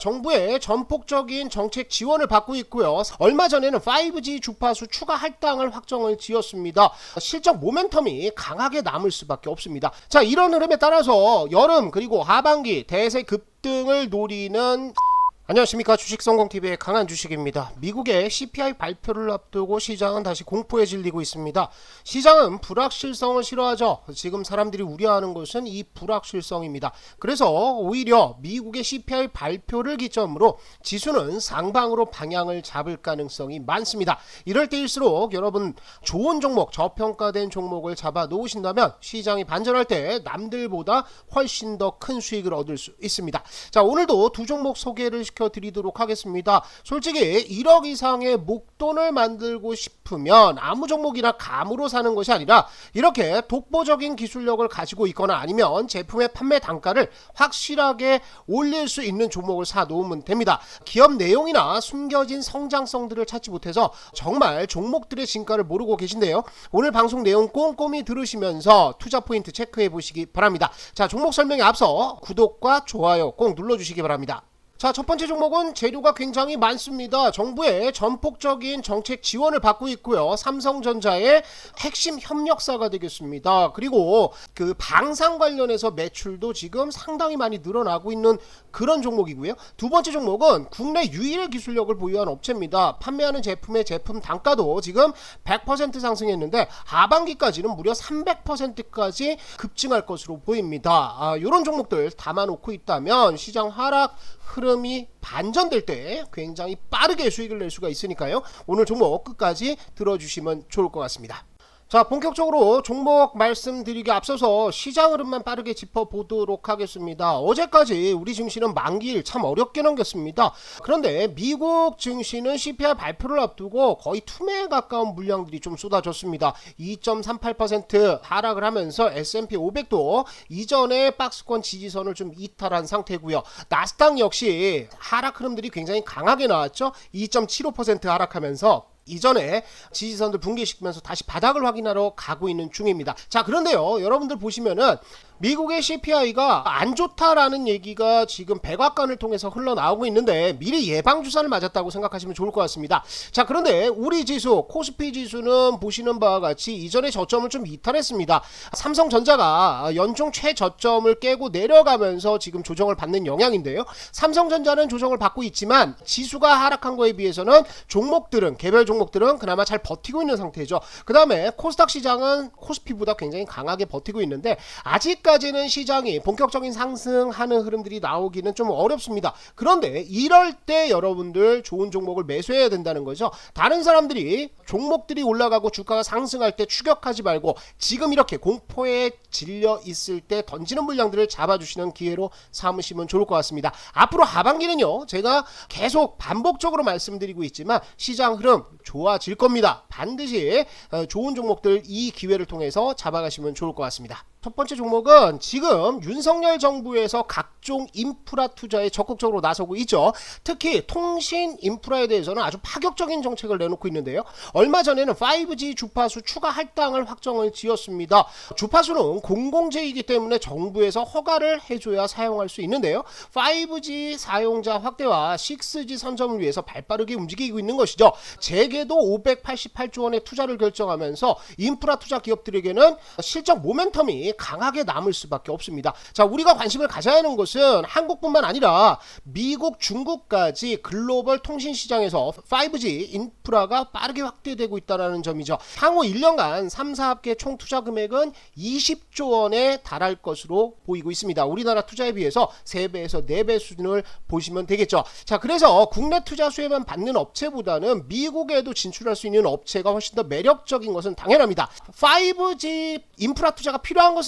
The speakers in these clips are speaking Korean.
정부의 전폭적인 정책 지원을 받고 있고요. 얼마 전에는 5G 주파수 추가 할당을 확정을 지었습니다. 실적 모멘텀이 강하게 남을 수밖에 없습니다. 자, 이런 흐름에 따라서 여름 그리고 하반기 대세 급등을 노리는 안녕하십니까, 주식성공TV의 강한주식입니다. 미국의 CPI 발표를 앞두고 시장은 다시 공포에 질리고 있습니다. 시장은 불확실성을 싫어하죠. 지금 사람들이 우려하는 것은 이 불확실성입니다. 그래서 오히려 미국의 CPI 발표를 기점으로 지수는 상방으로 방향을 잡을 가능성이 많습니다. 이럴 때일수록 여러분 좋은 종목, 저평가된 종목을 잡아 놓으신다면 시장이 반전할 때 남들보다 훨씬 더 큰 수익을 얻을 수 있습니다. 자, 오늘도 두 종목 소개를 드리도록 하겠습니다. 솔직히 1억 이상의 목돈을 만들고 싶으면 아무 종목이나 감으로 사는 것이 아니라 이렇게 독보적인 기술력을 가지고 있거나 아니면 제품의 판매 단가를 확실하게 올릴 수 있는 종목을 사 놓으면 됩니다. 기업 내용이나 숨겨진 성장성들을 찾지 못해서 정말 종목들의 진가를 모르고 계신데요. 오늘 방송 내용 꼼꼼히 들으시면서 투자 포인트 체크해 보시기 바랍니다. 자, 종목 설명에 앞서 구독과 좋아요 꼭 눌러주시기 바랍니다. 자, 첫 번째 종목은 재료가 굉장히 많습니다. 정부의 전폭적인 정책 지원을 받고 있고요. 삼성전자의 핵심 협력사가 되겠습니다. 그리고 그 방산 관련해서 매출도 지금 상당히 많이 늘어나고 있는 그런 종목이고요. 두 번째 종목은 국내 유일의 기술력을 보유한 업체입니다. 판매하는 제품의 제품 단가도 지금 100% 상승했는데 하반기까지는 무려 300%까지 급증할 것으로 보입니다. 이런 종목들 담아놓고 있다면 시장 하락 흐름이 반전될 때 굉장히 빠르게 수익을 낼 수가 있으니까요. 오늘 종목 끝까지 들어주시면 좋을 것 같습니다. 자, 본격적으로 종목 말씀드리기 앞서서 시장 흐름만 빠르게 짚어보도록 하겠습니다. 어제까지 우리 증시는 만기일 참 어렵게 넘겼습니다. 그런데 미국 증시는 CPI 발표를 앞두고 거의 투매에 가까운 물량들이 좀 쏟아졌습니다. 2.38% 하락을 하면서 S&P 500도 이전의 박스권 지지선을 좀 이탈한 상태고요. 나스닥 역시 하락 흐름들이 굉장히 강하게 나왔죠. 2.75% 하락하면서 이전에 지지선들 붕괴시키면서 다시 바닥을 확인하러 가고 있는 중입니다. 자, 그런데요, 여러분들 보시면은 미국의 CPI가 안 좋다라는 얘기가 지금 백악관을 통해서 흘러나오고 있는데 미리 예방주사를 맞았다고 생각하시면 좋을 것 같습니다. 자, 그런데 우리 지수, 코스피 지수는 보시는 바와 같이 이전의 저점을 좀 이탈했습니다. 삼성전자가 연중 최저점을 깨고 내려가면서 지금 조정을 받는 영향인데요. 삼성전자는 조정을 받고 있지만 지수가 하락한 거에 비해서는 종목들은, 개별 종목들은 그나마 잘 버티고 있는 상태죠. 그 다음에 코스닥 시장은 코스피보다 굉장히 강하게 버티고 있는데 아직까지는 시장이 본격적인 상승하는 흐름들이 나오기는 좀 어렵습니다. 그런데 이럴 때 여러분들 좋은 종목을 매수해야 된다는 거죠. 다른 사람들이 종목들이 올라가고 주가가 상승할 때 추격하지 말고 지금 이렇게 공포에 질려 있을 때 던지는 물량들을 잡아주시는 기회로 삼으시면 좋을 것 같습니다. 앞으로 하반기는요, 제가 계속 반복적으로 말씀드리고 있지만 시장 흐름 좋아질 겁니다. 반드시 좋은 종목들 이 기회를 통해서 잡아가시면 좋을 것 같습니다. 첫 번째 종목은 지금 윤석열 정부에서 각종 인프라 투자에 적극적으로 나서고 있죠. 특히 통신 인프라에 대해서는 아주 파격적인 정책을 내놓고 있는데요. 얼마 전에는 5G 주파수 추가 할당을 확정을 지었습니다. 주파수는 공공재이기 때문에 정부에서 허가를 해줘야 사용할 수 있는데요. 5G 사용자 확대와 6G 선점을 위해서 발빠르게 움직이고 있는 것이죠. 재계도 588조 원의 투자를 결정하면서 인프라 투자 기업들에게는 실적 모멘텀이 강하게 남을 수밖에 없습니다. 자, 우리가 관심을 가져야 하는 것은 한국뿐만 아니라 미국, 중국까지 글로벌 통신 시장에서 5G 인프라가 빠르게 확대되고 있다는 점이죠. 향후 1년간 3, 4합계 총 투자 금액은 20조 원에 달할 것으로 보이고 있습니다. 우리나라 투자에 비해서 3배에서 4배 수준을 보시면 되겠죠. 자, 그래서 국내 투자 수혜만 받는 업체보다는 미국에도 진출할 수 있는 업체가 훨씬 더 매력적인 것은 당연합니다. 5G 인프라 투자가 필요한 것은요,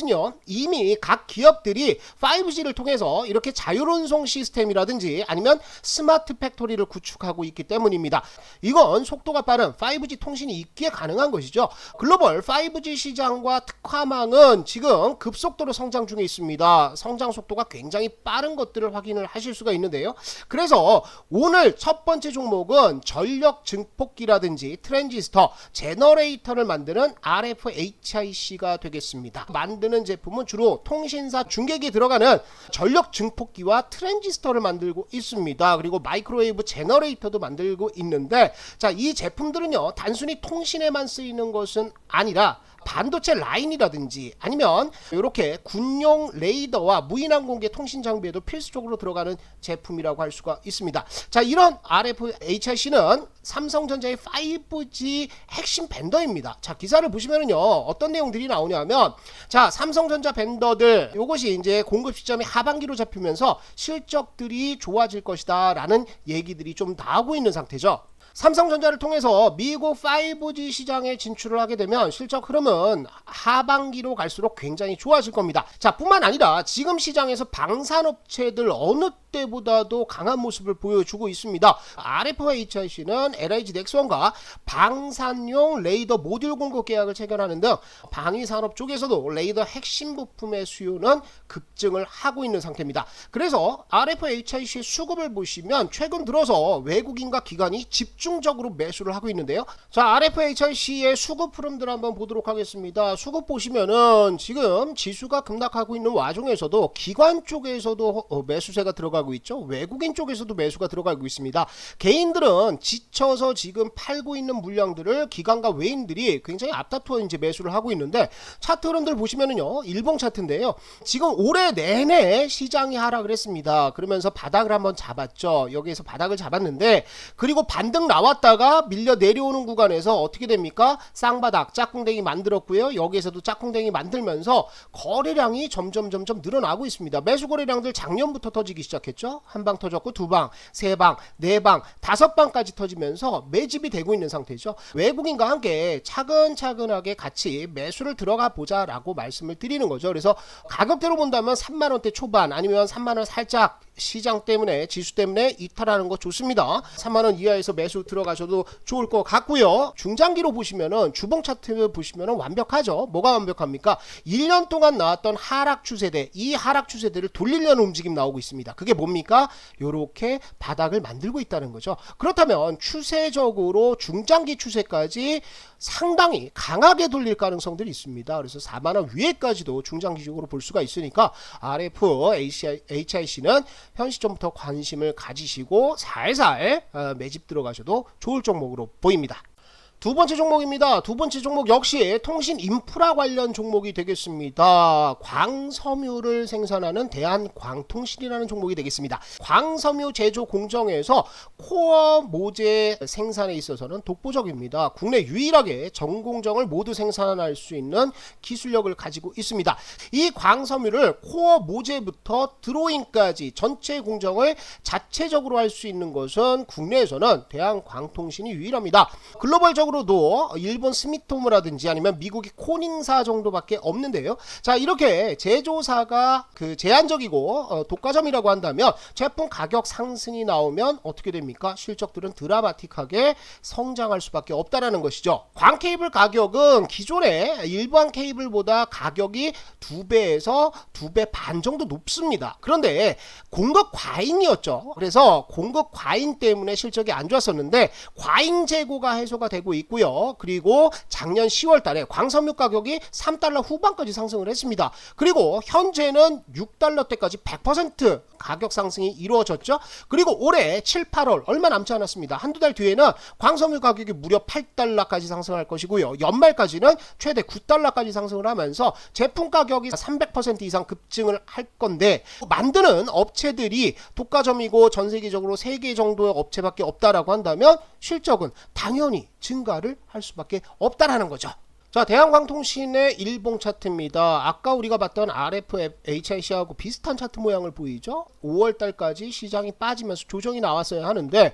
이미 각 기업들이 5G를 통해서 이렇게 자율운송 시스템이라든지 아니면 스마트 팩토리를 구축하고 있기 때문입니다. 이건 속도가 빠른 5G 통신이 있기에 가능한 것이죠. 글로벌 5G 시장과 특화망은 지금 급속도로 성장 중에 있습니다. 성장 속도가 굉장히 빠른 것들을 확인을 하실 수가 있는데요. 그래서 오늘 첫 번째 종목은 전력 증폭기라든지 트랜지스터, 제너레이터를 만드는 RFHIC가 되겠습니다. 만드는 제품은 주로 통신사 중계기에 들어가는 전력 증폭기와 트랜지스터를 만들고 있습니다. 그리고 마이크로웨이브 제너레이터도 만들고 있는데, 자, 이 제품들은요 단순히 통신에만 쓰이는 것은 아니라 반도체 라인이라든지 아니면 이렇게 군용 레이더와 무인항공기 통신 장비에도 필수적으로 들어가는 제품이라고 할 수가 있습니다. 자, 이런 RFHIC는 삼성전자의 5G 핵심 벤더입니다. 자, 기사를 보시면은요 어떤 내용들이 나오냐면, 자, 삼성전자 벤더들 요것이 이제 공급 시점이 하반기로 잡히면서 실적들이 좋아질 것이다 라는 얘기들이 좀 나오고 있는 상태죠. 삼성전자를 통해서 미국 5G 시장에 진출을 하게 되면 실적 흐름은 하반기로 갈수록 굉장히 좋아질 겁니다. 자, 뿐만 아니라 지금 시장에서 방산업체들 어느 때보다도 강한 모습을 보여주고 있습니다. RFHIC는 LIG 넥스원과 방산용 레이더 모듈 공급 계약을 체결하는 등 방위산업 쪽에서도 레이더 핵심 부품의 수요는 급증을 하고 있는 상태입니다. 그래서 RFHIC의 수급을 보시면 최근 들어서 외국인과 기관이 집중적으로 매수를 하고 있는데요. 자, RFHIC의 수급 흐름들 한번 보도록 하겠습니다. 수급 보시면은 지금 지수가 급락하고 있는 와중에서도 기관 쪽에서도 매수세가 들어가고 있죠. 외국인 쪽에서도 매수가 들어가고 있습니다. 개인들은 지쳐서 지금 팔고 있는 물량들을 기관과 외인들이 굉장히 앞다투어 이제 매수를 하고 있는데, 차트 흐름들 보시면은요 일봉 차트인데요, 지금 올해 내내 시장이 하락을 했습니다. 그러면서 바닥을 한번 잡았죠. 여기에서 바닥을 잡았는데, 그리고 반등 나왔다가 밀려 내려오는 구간에서 어떻게 됩니까? 쌍바닥 짝꿍댕이 만들었고요. 여기에서도 짝꿍댕이 만들면서 거래량이 점점 늘어나고 있습니다. 매수 거래량들 작년부터 터지기 시작했죠. 한 방 터졌고, 두 방, 세 방, 네 방, 다섯 방까지 터지면서 매집이 되고 있는 상태죠. 외국인과 함께 차근차근하게 같이 매수를 들어가 보자 라고 말씀을 드리는 거죠. 그래서 가격대로 본다면 3만원대 초반 아니면 3만원 살짝 시장 때문에, 지수 때문에 이탈하는 거 좋습니다. 3만원 이하에서 매수 들어가셔도 좋을 것 같고요. 중장기로 보시면은 주봉 차트 보시면은 완벽하죠. 뭐가 완벽합니까? 1년 동안 나왔던 하락 추세대, 이 하락 추세대를 돌리려는 움직임 나오고 있습니다. 그게 뭡니까? 요렇게 바닥을 만들고 있다는 거죠. 그렇다면 추세적으로 중장기 추세까지 상당히 강하게 돌릴 가능성들이 있습니다. 그래서 4만원 위에까지도 중장기적으로 볼 수가 있으니까 RFHIC는 현 시점부터 관심을 가지시고 살살 매집 들어가셔도 좋을 종목으로 보입니다. 두 번째 종목입니다. 두 번째 종목 역시 통신 인프라 관련 종목이 되겠습니다. 광섬유를 생산하는 대한광통신이라는 종목이 되겠습니다. 광섬유 제조 공정에서 코어 모재 생산에 있어서는 독보적입니다. 국내 유일하게 전공정을 모두 생산할 수 있는 기술력을 가지고 있습니다. 이 광섬유를 코어 모재부터 드로잉까지 전체 공정을 자체적으로 할 수 있는 것은 국내에서는 대한광통신이 유일합니다. 글로벌적으로 도 일본 스미토모라든지 아니면 미국의 코닝사 정도밖에 없는데요. 자, 이렇게 제조사가 제한적이고 독과점이라고 한다면 제품 가격 상승이 나오면 어떻게 됩니까? 실적들은 드라마틱하게 성장할 수밖에 없다라는 것이죠. 광 케이블 가격은 기존의 일반 케이블보다 가격이 2배에서 2배 반 정도 높습니다. 그런데 공급 과잉이었죠. 그래서 공급 과잉 때문에 실적이 안 좋았었는데 과잉 재고가 해소가 되고 있고요. 그리고 작년 10월 달에 광섬유 가격이 3달러 후반까지 상승을 했습니다. 그리고 현재는 6달러대까지 100% 가격 상승이 이루어졌죠. 그리고 올해 7, 8월 얼마 남지 않았습니다. 한두 달 뒤에는 광섬유 가격이 무려 8달러까지 상승할 것이고요. 연말까지는 최대 9달러까지 상승을 하면서 제품 가격이 300% 이상 급증을 할 건데, 만드는 업체들이 독과점이고 전 세계적으로 3개 정도의 업체밖에 없다라고 한다면 실적은 당연히 증가를 할 수밖에 없다라는 거죠. 자, 대한광통신의 일봉 차트입니다. 아까 우리가 봤던 RFHIC하고 비슷한 차트 모양을 보이죠? 5월달까지 시장이 빠지면서 조정이 나왔어야 하는데,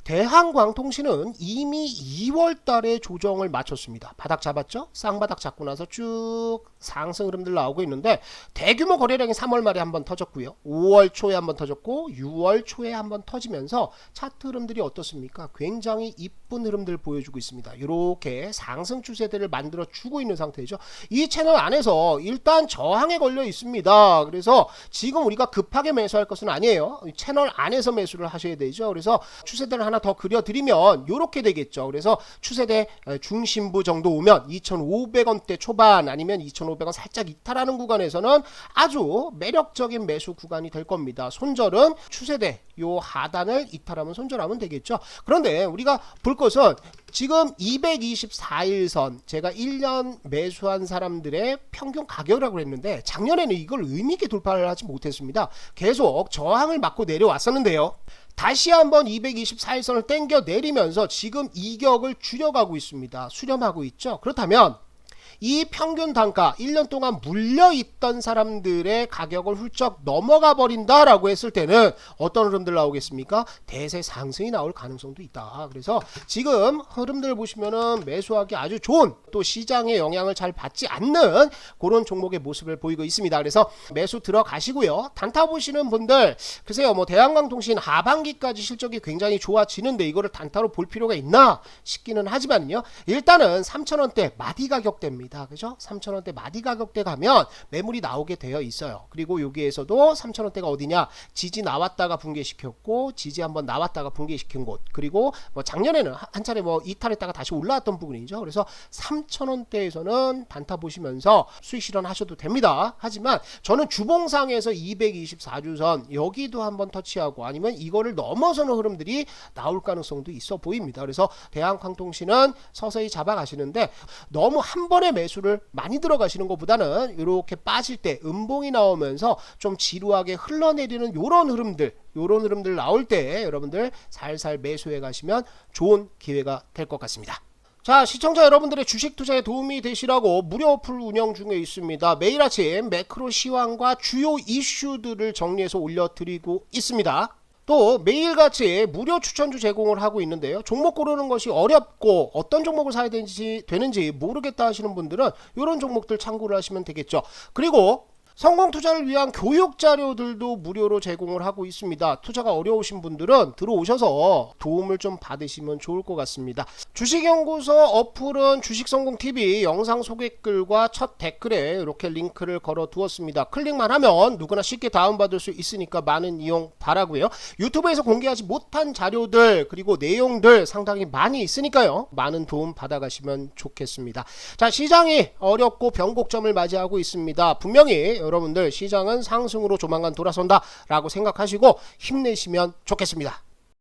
대한광통신은 이미 2월달에 조정을 마쳤습니다. 바닥 잡았죠? 쌍바닥 잡고 나서 쭉 상승 흐름들 나오고 있는데, 대규모 거래량이 3월 말에 한번 터졌고요, 5월 초에 한번 터졌고 6월 초에 한번 터지면서 차트 흐름들이 어떻습니까? 굉장히 이쁜 흐름들 보여주고 있습니다. 이렇게 상승 추세들을 만들어 주고 있는 상태죠. 이 채널 안에서 일단 저항에 걸려 있습니다. 그래서 지금 우리가 급하게 매수할 것은 아니에요. 채널 안에서 매수를 하셔야 되죠. 그래서 추세들을 하나 하나 더 그려드리면 이렇게 되겠죠. 그래서 추세대 중심부 정도 오면 2,500원대 초반 아니면 2,500원 살짝 이탈하는 구간에서는 아주 매력적인 매수 구간이 될 겁니다. 손절은 추세대 요 하단을 이탈하면 손절하면 되겠죠. 그런데 우리가 볼 것은 지금 224일선 제가 1년 매수한 사람들의 평균 가격이라고 했는데 작년에는 이걸 의미있게 돌파를 하지 못했습니다. 계속 저항을 맞고 내려왔었는데요. 다시 한번 224일선을 땡겨 내리면서 지금 이격을 줄여가고 있습니다. 수렴하고 있죠. 그렇다면 이 평균 단가 1년 동안 물려있던 사람들의 가격을 훌쩍 넘어가 버린다라고 했을 때는 어떤 흐름들 나오겠습니까? 대세 상승이 나올 가능성도 있다. 그래서 지금 흐름들 보시면은 매수하기 아주 좋은 또 시장의 영향을 잘 받지 않는 그런 종목의 모습을 보이고 있습니다. 그래서 매수 들어가시고요. 단타 보시는 분들 글쎄요 뭐 대한광통신 하반기까지 실적이 굉장히 좋아지는데 이거를 단타로 볼 필요가 있나 싶기는 하지만요. 일단은 3,000원대 마디 가격대입니다. 그죠? 3,000원대 마디 가격대 가면 매물이 나오게 되어 있어요. 그리고 여기에서도 3,000원대가 어디냐? 지지 나왔다가 붕괴시켰고 지지 한번 나왔다가 붕괴시킨 곳. 그리고 뭐 작년에는 한 차례 뭐 이탈했다가 다시 올라왔던 부분이죠. 그래서 3,000원대에서는 단타 보시면서 수익 실현하셔도 됩니다. 하지만 저는 주봉상에서 224주선 여기도 한번 터치하고 아니면 이거를 넘어서는 흐름들이 나올 가능성도 있어 보입니다. 그래서 대한광통신은 서서히 잡아가시는데 너무 한 번에 매수를 많이 들어가시는 것보다는 이렇게 빠질 때 음봉이 나오면서 좀 지루하게 흘러내리는 요런 흐름들 나올 때 여러분들 살살 매수해 가시면 좋은 기회가 될 것 같습니다. 자, 시청자 여러분들의 주식 투자에 도움이 되시라고 무료 어플 운영 중에 있습니다. 매일 아침 매크로 시황과 주요 이슈들을 정리해서 올려드리고 있습니다. 또 매일같이 무료 추천주 제공을 하고 있는데요. 종목 고르는 것이 어렵고 어떤 종목을 사야 되는지 모르겠다 하시는 분들은 이런 종목들 참고를 하시면 되겠죠. 그리고 성공 투자를 위한 교육 자료들도 무료로 제공을 하고 있습니다. 투자가 어려우신 분들은 들어오셔서 도움을 좀 받으시면 좋을 것 같습니다. 주식연구소 어플은 주식성공TV 영상 소개글과 첫 댓글에 이렇게 링크를 걸어 두었습니다. 클릭만 하면 누구나 쉽게 다운받을 수 있으니까 많은 이용 바라고요. 유튜브에서 공개하지 못한 자료들 그리고 내용들 상당히 많이 있으니까요. 많은 도움 받아가시면 좋겠습니다. 자, 시장이 어렵고 변곡점을 맞이하고 있습니다. 분명히 여러분들 시장은 상승으로 조만간 돌아선다 라고 생각하시고 힘내시면 좋겠습니다.